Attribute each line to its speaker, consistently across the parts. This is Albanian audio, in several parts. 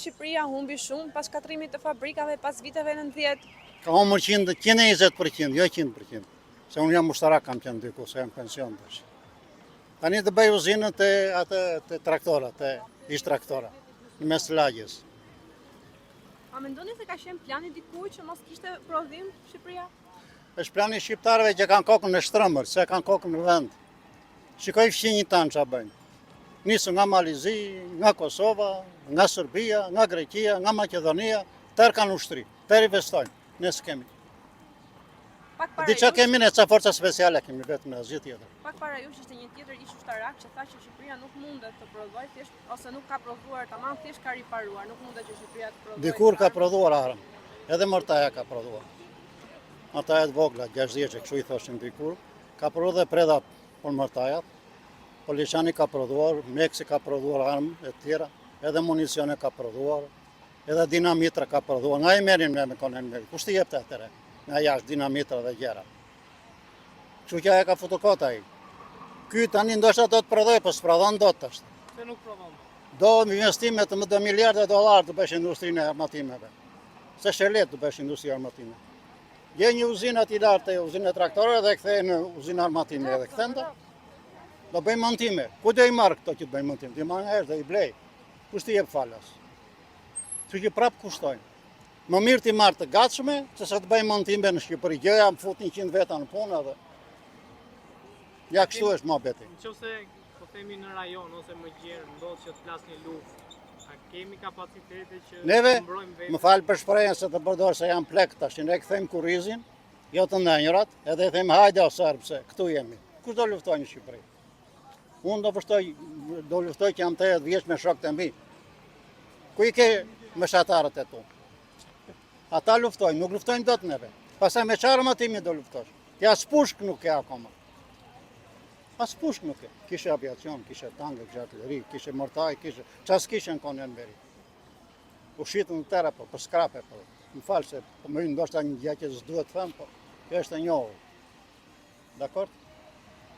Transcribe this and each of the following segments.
Speaker 1: Shqipëria humbi shumë pas shkatrimit të fabrikave pas viteve 90.
Speaker 2: Ka humbur 120%, jo 100%. Se unë jam ushtarak, kam qenë diku, se jam pension tash. Tani të bëj uzinën të traktora, të ish traktora, në mes të lagjes.
Speaker 1: A mendoni se ka qenë plani diku që mos kishte prodhim Shqipëria?
Speaker 2: Është plani shqiptarëve që kanë kokën në shtrëmbër, se kanë kokën në vend. Shikoj fqinjit tanë që bëjnë. Nisë nga Malizi, nga Kosova, nga Serbia, nga Greqia, nga Makedonia, tërë kanë ushtri, tërë investojnë, ne s'kemi. Di që kemi ne, ca forca speciale kemi vetëm në asgjë tjetër.
Speaker 1: Pak para jush ishte një tjetër ish ushtarak që tha që Shqipëria nuk mundet të prodhoj thjesht, ose nuk ka prodhuar tamam, thjesht ka riparuar, nuk mundet që Shqipëria të prodhoj.
Speaker 2: Dikur ka prodhuar arëm, edhe Martaja ka prodhuar. Martaja të vogla, 60 që kështu i thoshin dikur, ka prodhuar dhe predat për Martajat. Poliçani ka prodhuar, Meksi ka prodhuar armë e tjera, edhe municione ka prodhuar, edhe dinamitra ka prodhuar. Nga i merin me konen me, kushti jep të atere, nga jashtë dinamitra dhe gjera. Kështu që aja ka fotokota i. Ky tani ndoshta do të prodhoj, po s'prodhon dot tash.
Speaker 1: Se nuk prodhon.
Speaker 2: Do investime të $1 miliardë të bësh industrinë e armatimeve. Se shelet të bësh industri armatime. Gje një uzinë aty lartë, uzinë e traktorëve dhe kthej në uzinë armatime edhe kthen do bëjmë montime. Ku do i marrë këto që të bëjmë montime? Ti marrë herë dhe i blej. Kushti jep falas. Që që prapë kushtojnë. Më mirë ti marrë të gatshme, se sa të bëjmë montime në Shqipëri. Gjëja më fut 100 veta në punë edhe. Ja kështu është mohabeti.
Speaker 3: Nëse po themi në rajon ose më gjerë ndodh që të flasni luftë, a kemi kapacitete që
Speaker 2: neve,
Speaker 3: të mbrojmë vetë?
Speaker 2: më falë për shprehjen se të përdor se jam plek tash, ne kthejmë kurrizin, jo të ndënjërat, edhe i them hajde o serbë se këtu jemi. Kush do luftoj në Shqipëri? Unë do luftoj që jam 80 vjeç me shokët e mbi. Ku i ke meshatarët e tu? Ata luftojnë, nuk luftojnë dot neve. Pastaj me çfarë armatimi do luftosh? Ti as pushk nuk ke akoma. As pushk nuk ke. Kishe aviacion, kishe tanke, kishe artilleri, kishe mortaj, kishe ças kishe në konë mberi. U shitën në tëra po, për skrape po. Më falë se po më ndoshta një gjë që s'duhet të them, po kjo është e njohur. Dakor?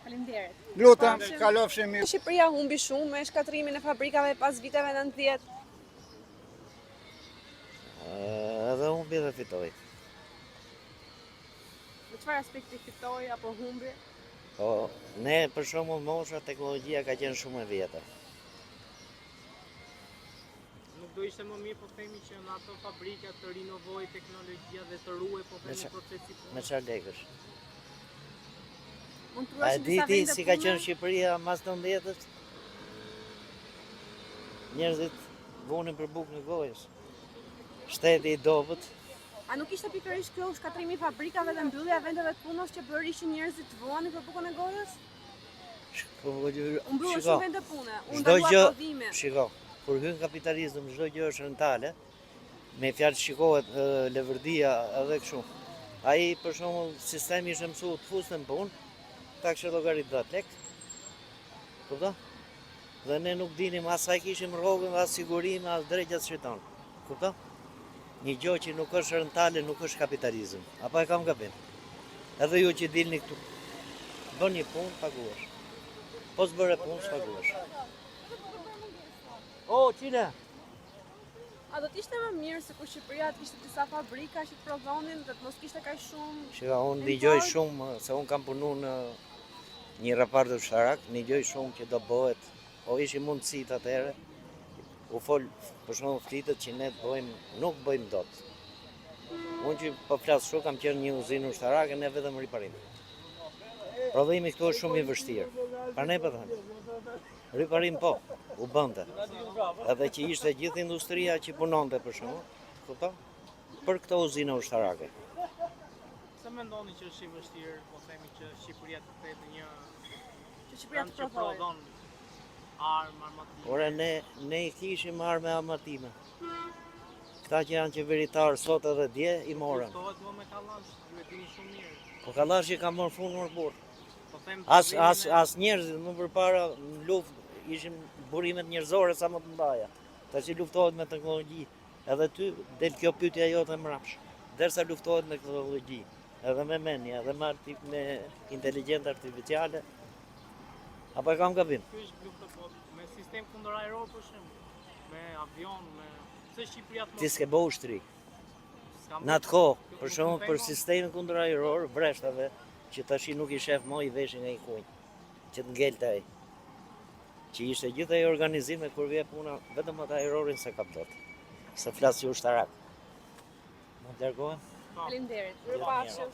Speaker 1: Faleminderit.
Speaker 2: Lutem, kalofshim mirë.
Speaker 1: Shqipëria humbi shumë me shkatrimin e fabrikave pas viteve 90.
Speaker 4: Edhe humbi dhe fitoj.
Speaker 1: Në çfarë aspekti fitoi apo humbi?
Speaker 4: Po, ne për shembull mosha teknologjia ka qenë shumë e vjetër.
Speaker 3: Nuk do ishte më mirë po themi që në ato fabrika të rinovojë teknologjia dhe të ruaj po themi procesi punës.
Speaker 4: Me çfarë lekësh?
Speaker 1: Mund të
Speaker 4: A
Speaker 1: ruash
Speaker 4: di ti si ka qenë Shqipëria mas 90-s? Njerëzit vonin për bukë në gojës. Shteti i dobët.
Speaker 1: A nuk ishte pikërisht kjo shkatrimi i fabrikave dhe mbyllja e vendeve të punës që bërishin njerëzit të vonin për bukën e gojës? U mbyllën shumë vende pune, u ndalua prodhime.
Speaker 4: Shiko, kur hyn kapitalizëm çdo gjë është rentale, me fjalë shikohet levërdia edhe kështu. Ai për shembull sistemi ishte mësuar të fuste në punë, ta kishte llogarit 10 lekë. Kupton? Dhe ne nuk dinim as sa kishim rrogën, as sigurinë, as drejtat shëton. Kupton? Një gjë që nuk është rentale nuk është kapitalizëm. Apo e kam gabim? Edhe ju që dilni këtu, bën një punë, paguash. Po s'bëre punë, s'paguash. Qile!
Speaker 1: A do t'ishte më mirë se kur Shqipëria të kishte disa fabrika që të prodhonin dhe të mos kishte kaq shumë?
Speaker 4: Shika, unë dëgjoj shumë, se unë kam punu në një raport ushtarak, dëgjoj shumë që do bëhet, o ishi mundësit atëherë, u fol për shembull flitet që ne nuk bëjmë dot. Unë që po flas shumë kam qenë një uzinë ushtarake, ne vetëm riparim. Prodhimi këtu është shumë i vështirë. Pra ne po them. Riparim po, u bënte. Edhe që ishte gjithë industria që punonte për shembull, kupton? Për këto uzina ushtarake.
Speaker 3: Sa mendoni që është i vështirë, po themi që Shqipëria të ketë një
Speaker 1: Shqipëria të prodhon
Speaker 3: armë armatime.
Speaker 4: Ora ne i kishim armë armatime. Këta që janë qeveritarë sot edhe dje i morën.
Speaker 3: Luftohet më me kallash, ju e dini shumë mirë.
Speaker 4: Po kallashi ka marrë fund në burr.
Speaker 3: Po them
Speaker 4: As njerëzit më përpara në luftë ishin burimet njerëzore sa më të mëdha. Tash i luftohet me teknologji. Edhe ty del kjo pyetja jote mbrapsht. Derisa luftohet me teknologji, edhe me mendje, edhe me inteligjencë artificiale. Apo e kam gabim?
Speaker 3: Ky është lufta po me sistem kundër aero për shembull, me avion, me Se Shqipëria të
Speaker 4: ti s'ke bo ushtri. Në atë kohë, për shembull për sistemin kundër ajror, vreshtave, që tash nuk i shef më, i veshin nga i kunj, që të ngelte ai. Që ishte gjithë ai organizime kur vje puna, vetëm atë ajrorin se ka plot. Se flas si ushtarak. Mund të largohen?
Speaker 1: Faleminderit. Mirupafshim.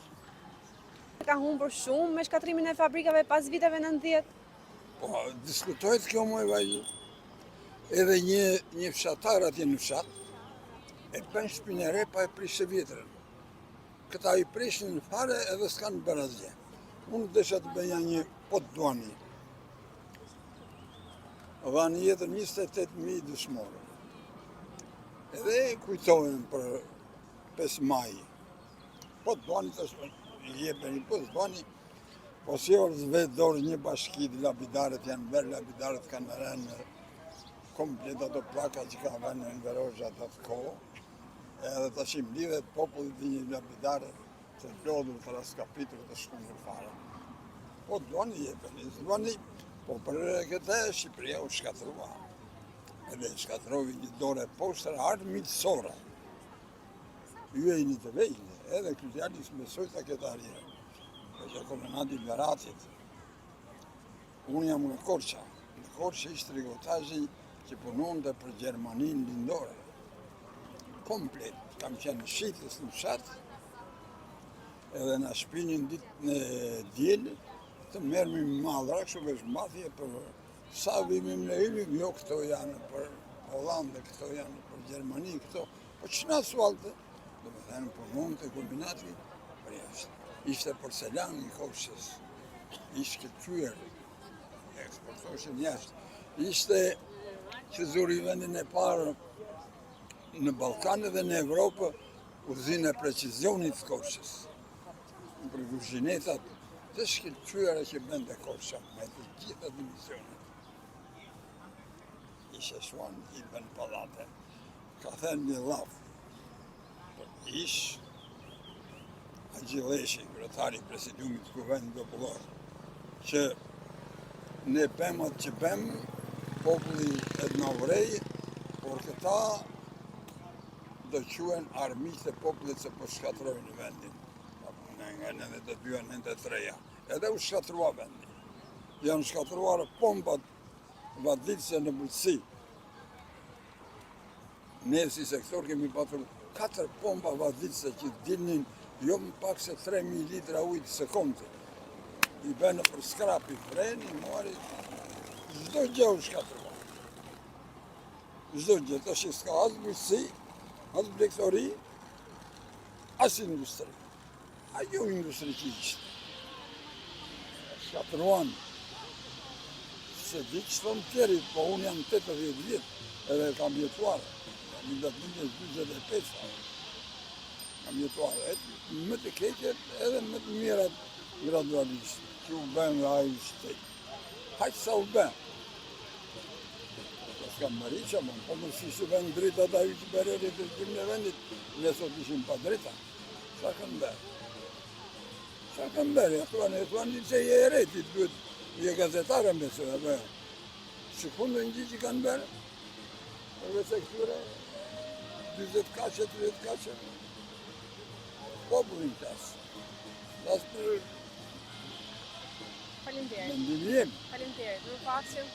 Speaker 1: Ka humbur shumë me shkatrimin e fabrikave pas viteve 90.
Speaker 5: Po, diskutohet kjo më e vajzu. Edhe një fshatar atje në fshat, e bën shpinë e re pa e prishë vjetrën. Këta i prishin në fare edhe s'kanë bërë asgjë. Unë desha të bëja një pot duani. Dhanë jetër 28.000 dëshmorë. Edhe kujtohen për 5 maj. Pot duani të jepen një pot duani, po si orë vetë dorë një bashki të lapidarët janë bërë, lapidarët kanë rënë komplet ato plaka që ka vënë në Verozha atë kohë, edhe të shim lidhet popullit të një lapidare të lodhur, të raskapitur, të shkundur fare. Po duani jepen, po për këtë Shqipëria u shkatrua. Edhe shkatrovi një dore poshtër ardë mitësore. Ju e një të vejnë, edhe Krytialis mesoj të këtë arjerë. Që komendati Beratit, unë jam në Korça. Në Korça ishtë rigotazhi që punon dhe për Gjermanin lindore. Komplet, kam qenë shitës në fshat, edhe në shpinin ditë në djelë, të mermi madhra, kështu vesh mathje për sa vimim në ilim, jo këto janë për Hollandë, këto janë për Gjermani, këto, po që në asfalte, do me thënë punon të kombinati për jashtë. Ishte porcelan i Korçës, ishte qyër, eksportoshin jashtë. Ishte që zuri vendin e parë në Balkanë dhe në Evropë, uzinë e precizionit të Korçës. Për kuzhinetat të shkëlqyera që bënde Korça, me të gjitha dimisionet. Ishe shuan i bën pallate, ka thënë një lafë, për ishë, Gjileshi, kryetari i presidiumit të Kuvendit Popullor, që ne pëmat që pëmë, populli e të navrej, por këta do quen armiqët e popullit se po shkatrojnë në vendin. Nga në të dyja, në të treja. Edhe u shkatrua vendin. Janë shkatruar pompat vaditëse në Bulësi. Ne si sektor kemi patur 4 pompa vaditëse që dilnin jo më pak se 3.000 litra ujtë sekonde. I bënë për skrapi, freni, mori, çdo gjë u shkatrua. Çdo gjë, tash s'ka as bujqësi, as blegëtori, as industri. Ajo industri që ishte. Shkatruan. Se di që thonë tjeri, po unë jam 80 vjetë, edhe kam jetuar. Jam i datë 25 kam jetuar, më të keqet edhe më të mirat gradualisht, që u bënë nga ajë shtetë. Haqë sa u bënë. Po s'kam mëri që më, po më si së bënë drita ta ju që bererit të shkim në vendit, ne sot ishim pa drita. Sa kanë bërë? Sa kanë bërë? E thuan një që je eretit, duhet je gazetare me së e bërë. Që fundë në gjithë që kanë bërë? Përve se këtyre, 20 kache, 30 kache. Popullin tasë. Tasë për
Speaker 1: Faleminderit.
Speaker 5: mendimin.
Speaker 1: Faleminderit. Mirupafshim.